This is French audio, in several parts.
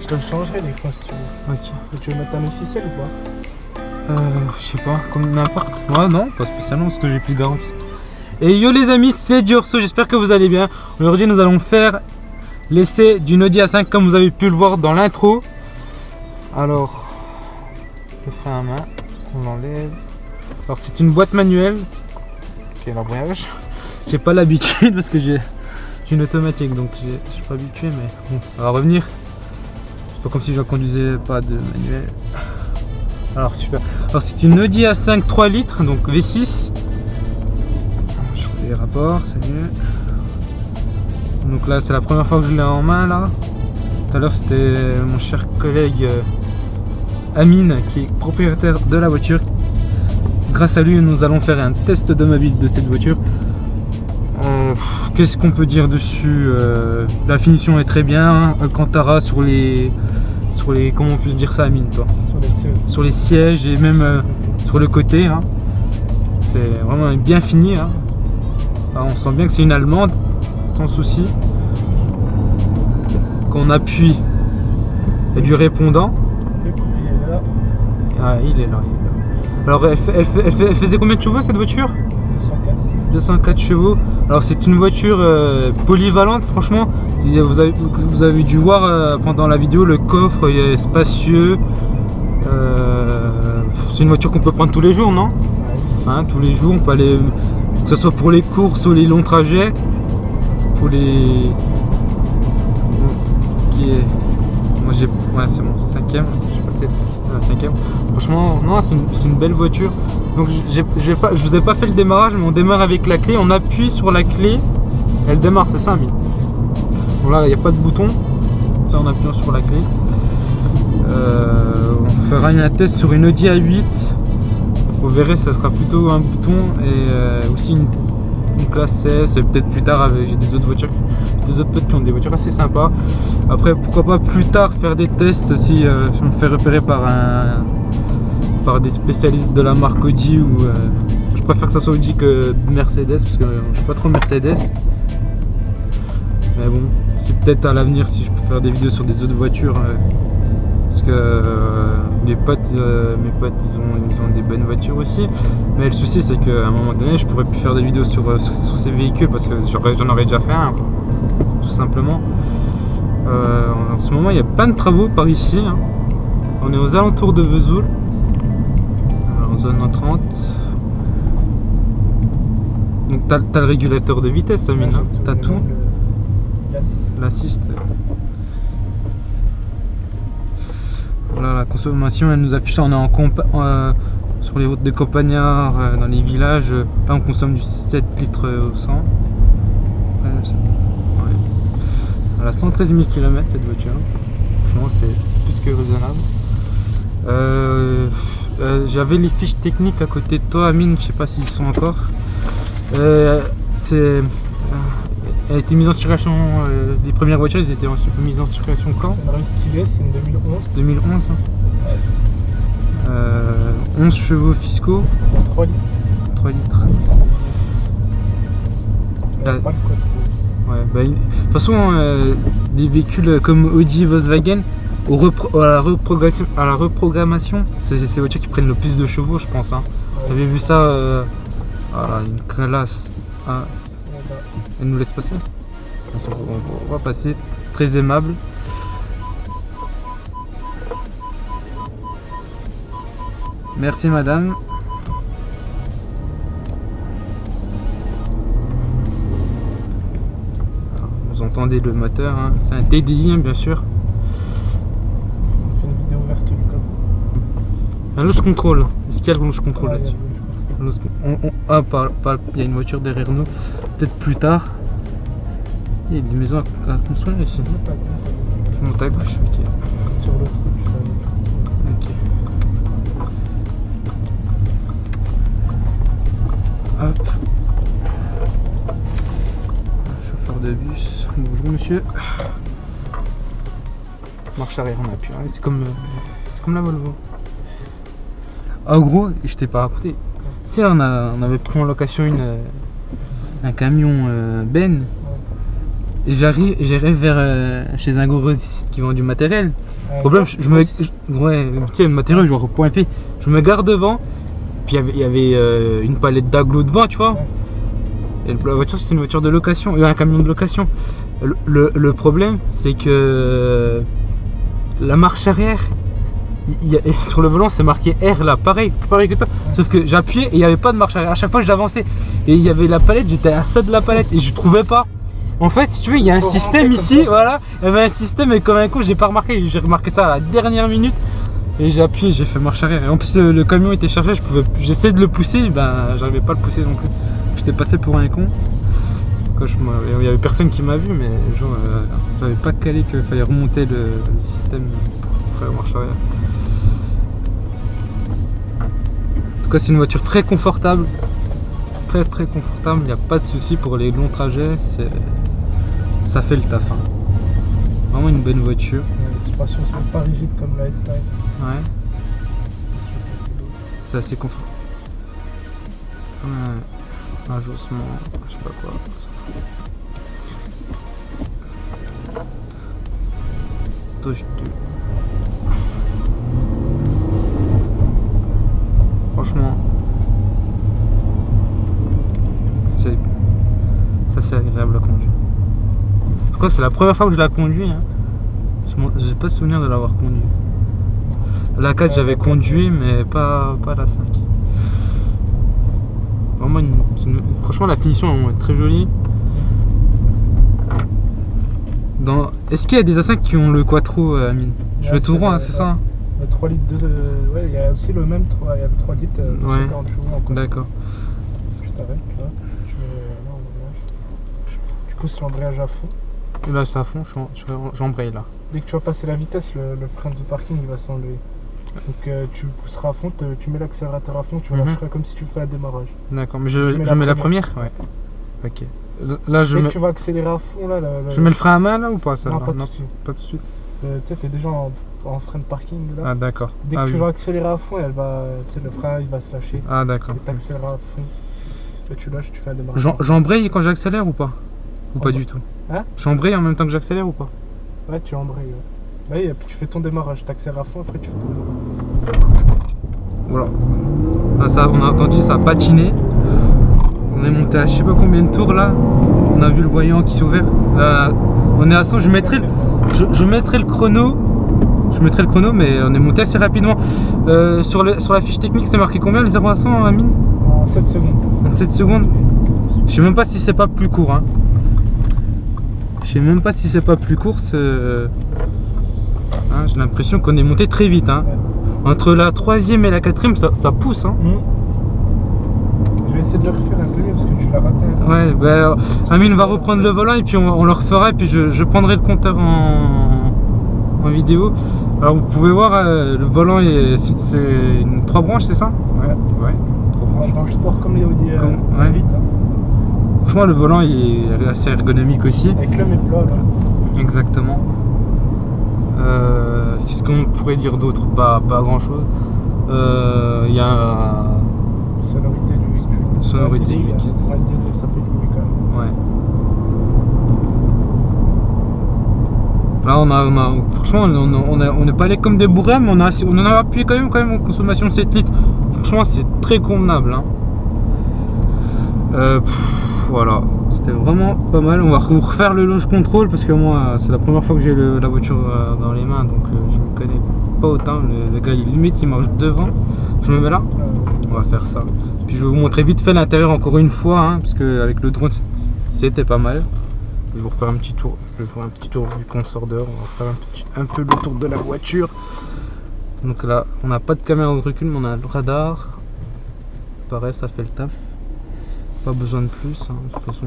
Je te le changerai des fois si tu veux. Ok. Et tu veux mettre un officiel ou pas? Je sais pas, comme n'importe. Ouais, non, pas spécialement parce que j'ai plus de garantie. Et yo les amis, c'est Diorso, j'espère que vous allez bien. Aujourd'hui, nous allons faire l'essai d'une Audi A5 comme vous avez pu le voir dans l'intro. Alors, le frein à main, on l'enlève. Alors, c'est une boîte manuelle. Ok, l'embrayage. J'ai pas l'habitude parce que j'ai une automatique donc je suis pas habitué, mais bon, ça va revenir. C'est pas comme si je ne conduisais pas de manuel. Alors super. Alors c'est une Audi A5 3 litres, donc V6. Je fais les rapports, c'est mieux. Donc là c'est la première fois que je l'ai en main là. Tout à l'heure c'était mon cher collègue Amine qui est propriétaire de la voiture. Grâce à lui nous allons faire un test automobile de cette voiture. Qu'est-ce qu'on peut dire dessus? La finition est très bien. Alcantara sur les comment on peut dire ça, Amine, toi? Sur les sièges et même sur le côté, hein. C'est vraiment bien fini, hein. Alors, on sent bien que c'est une allemande sans souci. Quand on appuie, il y a du répondant. Ah, il est là. Alors elle faisait combien de chevaux cette voiture? 204 chevaux. Alors c'est une voiture polyvalente, franchement. Vous avez dû voir pendant la vidéo, le coffre il est spacieux. C'est une voiture qu'on peut prendre tous les jours, non? Hein, tous les jours, on peut aller, que ce soit pour les courses ou les longs trajets. Pour les... Ce qui est... Moi j'ai... Ouais c'est bon, 5ème. Je sais pas si c'est la 5ème. Franchement, non, c'est une belle voiture. Donc je vous ai pas fait le démarrage, mais on démarre avec la clé, on appuie sur la clé, elle démarre, c'est ça, Amine? Bon là il n'y a pas de bouton, c'est en appuyant sur la clé. On fera un test sur une Audi A8, vous verrez ça sera plutôt un bouton et aussi une classe 16, et peut-être plus tard j'ai des autres voitures, des autres potes qui ont des voitures assez sympas. Après pourquoi pas plus tard faire des tests si on me fait repérer par des spécialistes de la marque Audi ou je préfère que ça soit Audi que Mercedes parce que je suis pas trop Mercedes, mais bon c'est peut-être à l'avenir si je peux faire des vidéos sur des autres voitures parce que mes potes ils ont des bonnes voitures aussi, mais le souci c'est qu'à un moment donné je pourrais plus faire des vidéos sur ces véhicules parce que j'en aurais déjà fait un tout simplement. En ce moment il y a plein de travaux par ici, hein. On est aux alentours de Vesoul, en zone 30. Donc t'as le régulateur de vitesse, Amine, hein, t'as tout. L'assist. Voilà la consommation, elle nous affiche, on est sur les routes de campagnards, dans les villages. Là on consomme du 7 litres au 100. Ouais. Elle a 113 000 km cette voiture. Franchement c'est plus que raisonnable. J'avais les fiches techniques à côté de toi, Amine, je sais pas s'ils sont encore. Elle a été mise en circulation, les premières voitures elles étaient mises en circulation quand? C'est une 2011. 2011 hein. 11 chevaux fiscaux. 3 litres. 3 litres. Pas le code. Ouais, bah, de toute façon, les véhicules comme Audi, Volkswagen, à la reprogrammation, c'est ces voitures qui prennent le plus de chevaux, je pense. Hein. Ouais. J'avais vu ça. Voilà, une classe. Ah. Elle nous laisse passer. On va passer. Très aimable. Merci madame. Alors, vous entendez le moteur, hein. C'est un TDI hein, bien sûr. On fait une vidéo ouverte du coffre. Un loose control. Est-ce qu'il y a le loose control là-dessus? Il y a une voiture derrière nous. Peut-être plus tard. Il y a des maisons à construire ici. Je monte à gauche. Okay. Sur le truc. Ok. Hop. Chauffeur de bus. Bonjour monsieur. Marche arrière on appuie. C'est comme la Volvo. En gros, je t'ai pas raconté. Si on avait pris en location un camion Ben. j'arrive vers chez un grossiste qui vend du matériel. Le problème, ouais, tu sais, le matériel, genre au point P. Je me gare devant, puis il y avait une palette d'agglo devant, tu vois. Ouais. Et la voiture, c'était une voiture de location, un camion de location. Le problème, c'est que la marche arrière, sur le volant, c'est marqué R là, pareil que toi. Sauf que j'appuyais et il n'y avait pas de marche arrière. À chaque fois que j'avançais, et il y avait la palette, j'étais à ça de la palette et je trouvais pas. En fait, si tu veux, il y a un système ici, voilà. Il y avait un système et comme un coup, j'ai pas remarqué. J'ai remarqué ça à la dernière minute et j'ai appuyé, j'ai fait marche arrière. Et en plus, le camion était chargé, j'essayais de le pousser, ben j'arrivais pas à le pousser non plus. J'étais passé pour un con. Il y avait personne qui m'a vu, mais genre, j'avais pas calé qu'il fallait remonter le système pour faire marche arrière. En tout cas, c'est une voiture très confortable. Très confortable, il n'y a pas de souci pour les longs trajets, ça fait le taf. Hein. Vraiment une bonne voiture. Les suspensions sont pas rigides comme la S9. Ouais. C'est assez confortable. Un agencement, je sais pas quoi. Franchement, c'est agréable à conduire. Je crois que c'est la première fois que je la conduis. Hein. Je n'ai pas souvenir de l'avoir conduit. La 4 j'avais conduit, mais pas la 5. Vraiment franchement la finition est très jolie. Est-ce qu'il y a des A5 qui ont le quattro, Amine? Je vais tout droit, hein, c'est ça hein? Le 3 litres de... ouais, il y a aussi le même 3, il y a le 3 litres de 140 chevaux. D'accord. Je t'arrête là. Tu pousses l'embrayage à fond. Là c'est à fond, j'embraye là. Dès que tu vas passer la vitesse, le frein de parking il va s'enlever. Donc tu pousseras à fond, tu mets l'accélérateur à fond, tu lâcheras comme si tu fais un démarrage. D'accord, mais je mets la première. Ouais. Ok. Là je Dès mets... que tu vas accélérer à fond là, je mets le frein à main là ou pas ça? Non, pas tout de suite. Pas tout de suite. Tu sais, t'es déjà en frein de parking là. Ah d'accord. Dès que tu vas accélérer à fond, le frein il va se lâcher. Ah d'accord. Et t'accéléreras à fond. Et tu lâches, tu fais un démarrage. J'embraye quand j'accélère ou pas? Ou pas du tout? Hein? J'embraye en même temps que j'accélère ou pas? Ouais, tu embrayes. Ouais. Ouais, et puis tu fais ton démarrage, t'accélères à fond, après tu fais ton démarrage. Voilà. Ah, ça, on a entendu ça patiner. On est monté à je sais pas combien de tours là. On a vu le voyant qui s'est ouvert. Là, on est à 100, je mettrai le chrono. Je mettrai le chrono, mais on est monté assez rapidement. Sur la fiche technique, c'est marqué combien le 0 à 100, Amine? En 7 secondes. En 7 secondes. Je sais même pas si c'est pas plus court. Hein. Je sais même pas si c'est pas plus court. Hein, j'ai l'impression qu'on est monté très vite. Hein. Ouais. Entre la 3e et la 4e, ça pousse. Hein. Je vais essayer de le refaire un peu mieux parce que tu l'as raté. Ouais, bah, Amine va reprendre le volant et puis on le refera. Et puis je prendrai le compteur en vidéo. Alors vous pouvez voir, le volant c'est une 3 branches, c'est ça? Ouais. 3 branches. Branche sport comme les Audi. Ouais. Vite, hein. Franchement, le volant il est assez ergonomique aussi. Avec l'homme et plat là. Exactement. Qu'est-ce qu'on pourrait dire d'autre? Pas grand chose. Il y a Sonorité du véhicule. Sonorité du véhicule. Ça fait du bruit quand même. Ouais. Là franchement on n'est pas allé comme des bourrins, mais on en a appuyé quand même en consommation de 7 litres. Franchement c'est très convenable. Hein. Voilà, c'était vraiment pas mal. On va refaire le launch control parce que moi c'est la première fois que j'ai la voiture dans les mains, donc je me connais pas autant. Le gars limite il marche devant. Je me mets là. On va faire ça. Puis je vais vous montrer vite fait l'intérieur encore une fois, hein, parce que avec le drone c'était pas mal. Je vais vous refaire un petit tour. Je vais faire un petit tour du consorteur. On va faire un peu le tour de la voiture. Donc là, on n'a pas de caméra de recul, mais on a le radar. Pareil, ça fait le taf. Pas besoin de plus. Hein, de toute façon.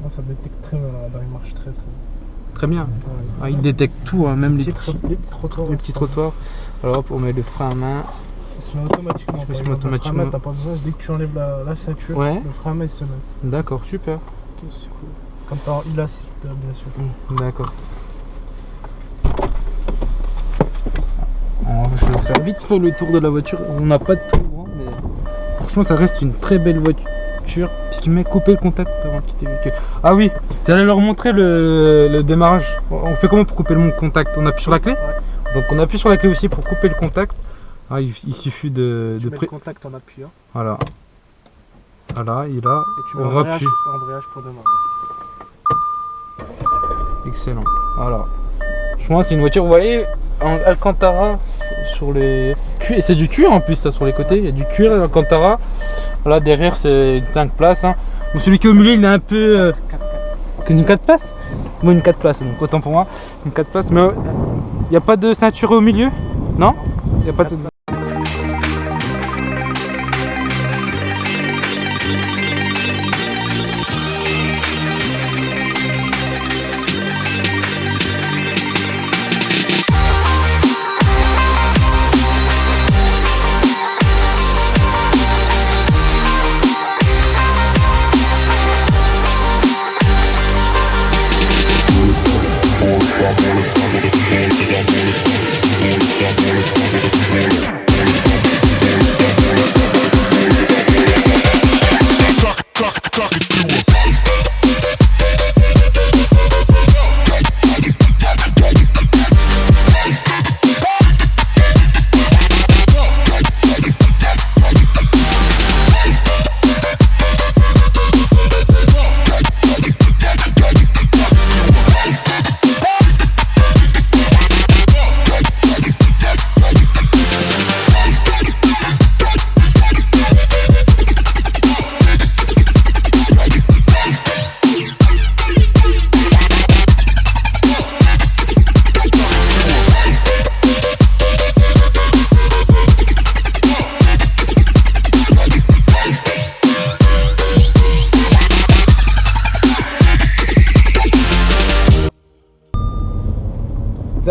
Non, ça détecte très bien. Le radar, il marche très bien. Très bien. Ouais. Ah, il détecte tout, hein, même les petits trottoirs. Alors hop, on met le frein à main. Il se met automatiquement. Il se met automatiquement. T'as pas besoin, dès que tu enlèves la ceinture, ouais. Le frein à main il se met. D'accord, super. Okay, c'est cool. Comme par il assiste, bien sûr. D'accord. Je vais faire vite fait le tour de la voiture. On n'a pas de tour, mais franchement ça reste une très belle voiture. voiture, puisqu'il m'a coupé le contact avant de quitter le véhicule. Ah oui, j'allais leur montrer le démarrage. On fait comment pour couper le contact? On appuie sur la clé? Ouais. Donc on appuie sur la clé aussi pour couper le contact. Ah, il suffit de Tu mets le contact en appuyant. Voilà. Voilà, il a. Et tu mets embrayage pour démarrer. Excellent. Voilà. Franchement, c'est une voiture, vous voyez, en Alcantara sur les. Et c'est du cuir en plus, ça sur les côtés. Il y a du cuir Alcantara. Voilà, derrière, c'est une 5 places. Hein. Donc celui qui est au milieu, il est un peu. 4x4. Une 4 places? Moi, une 4 places, donc autant pour moi. C'est une 4 places. Mais il n'y a pas de ceinture au milieu? Non? Il n'y a pas de.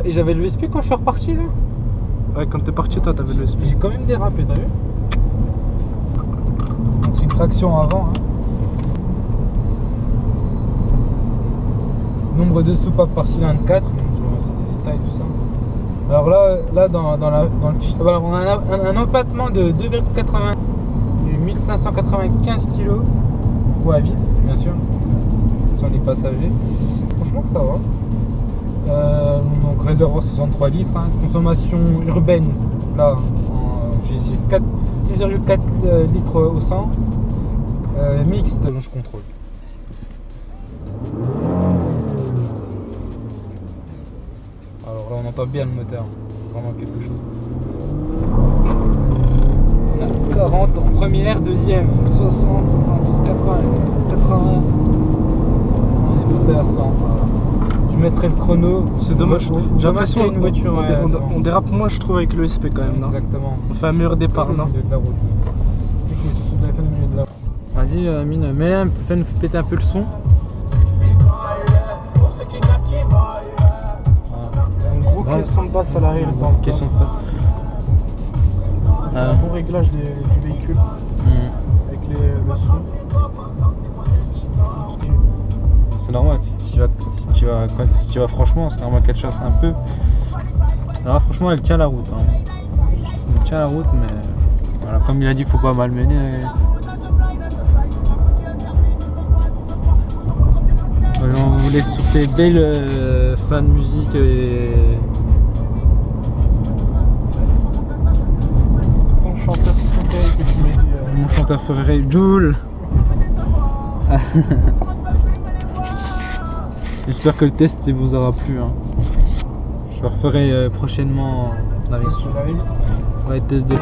Et j'avais le l'USP quand je suis reparti là. Ouais, quand t'es parti, toi, t'avais le USB. J'ai quand même dérapé, t'as vu? Donc c'est une traction avant. Hein. Nombre de soupapes par cylindre 4, donc c'est des détails tout ça. Alors là dans le fichier, voilà, on a un empattement de 2,80 et 1595 kg. Ouais, à vide, bien sûr. Sans les passagers. Franchement, ça va. Donc réservoir 63 litres, hein. Consommation urbaine, là j'ai 6,4 litres au 100, mixte, donc je contrôle. Alors là on entend bien le moteur, vraiment quelque chose. On a 40 en première, deuxième, 60, 70, 80, 80, on est monté à 100. Voilà. Je mettrai le chrono. C'est dommage. J'ai l'impression une voiture. on dérape moins, je trouve, avec le SP quand même, non? Exactement. On fait un meilleur départ, non? Au milieu de la route. Vas-y, Amine, fais péter un peu le son. Un gros caisson de basse à l'arrière. Caisson de basse. Un bon réglage du véhicule. Avec le son. C'est normal, si tu vas franchement, c'est normal qu'elle chasse un peu. Alors franchement, elle tient la route. Hein. Elle tient la route, mais voilà, comme il a dit, faut pas malmener. On vous laisse sur ces belles fins de musique et... Ton chanteur préféré que tu m'as dit. Mon chanteur préféré, Joule. J'espère que le test vous aura plu. Hein. Je le referai prochainement avec les tests de...